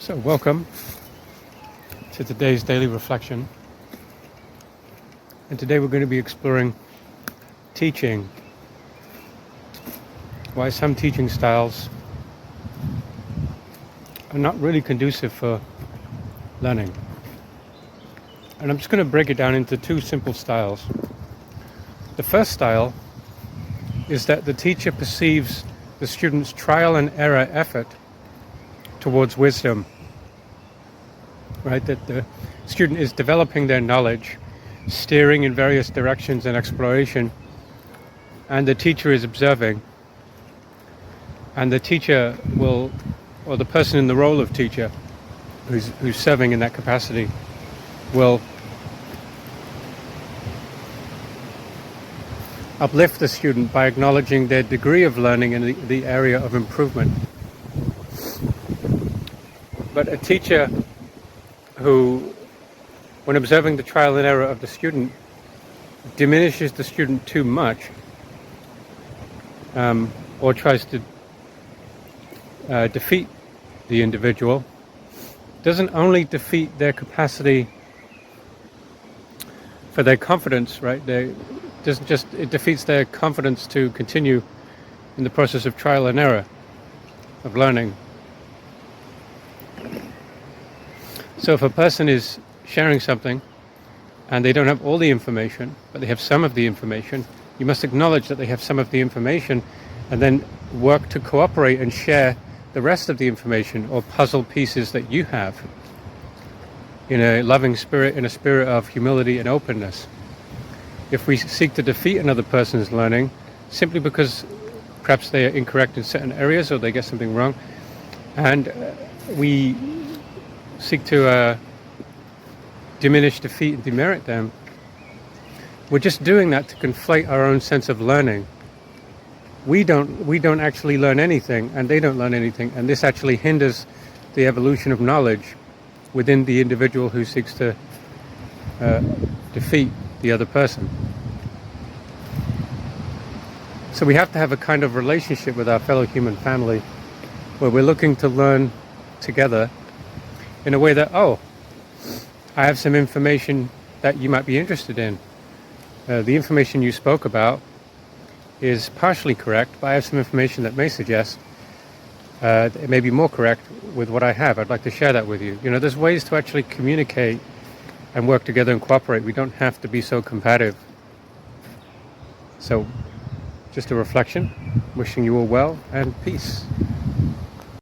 So welcome to today's daily reflection, and today we're going to be exploring teaching, why some teaching styles are not really conducive for learning. And I'm just going to break it down into two simple styles. The first style is that the teacher perceives the student's trial and error effort towards wisdom, right? That the student is developing their knowledge, steering in various directions in exploration, and the teacher is observing. And the teacher will, or the person in the role of teacher, who's serving in that capacity, will uplift the student by acknowledging their degree of learning in the area of improvement. But a teacher who, when observing the trial and error of the student, diminishes the student too much, or tries to defeat the individual, doesn't only defeat their capacity for their confidence, right? It defeats their confidence to continue in the process of trial and error, of learning. So if a person is sharing something and they don't have all the information, but they have some of the information, you must acknowledge that they have some of the information and then work to cooperate and share the rest of the information or puzzle pieces that you have in a loving spirit, in a spirit of humility and openness. If we seek to defeat another person's learning simply because perhaps they are incorrect in certain areas or they get something wrong, and we seek to diminish, defeat, and demerit them, we're just doing that to conflate our own sense of learning. We don't actually learn anything, and they don't learn anything, and this actually hinders the evolution of knowledge within the individual who seeks to defeat the other person. So we have to have a kind of relationship with our fellow human family where we're looking to learn together in a way that, I have some information that you might be interested in. The information you spoke about is partially correct, but I have some information that may suggest it may be more correct with what I have. I'd like to share that with you. There's ways to actually communicate and work together and cooperate. We don't have to be so combative. So, just a reflection, wishing you all well and peace.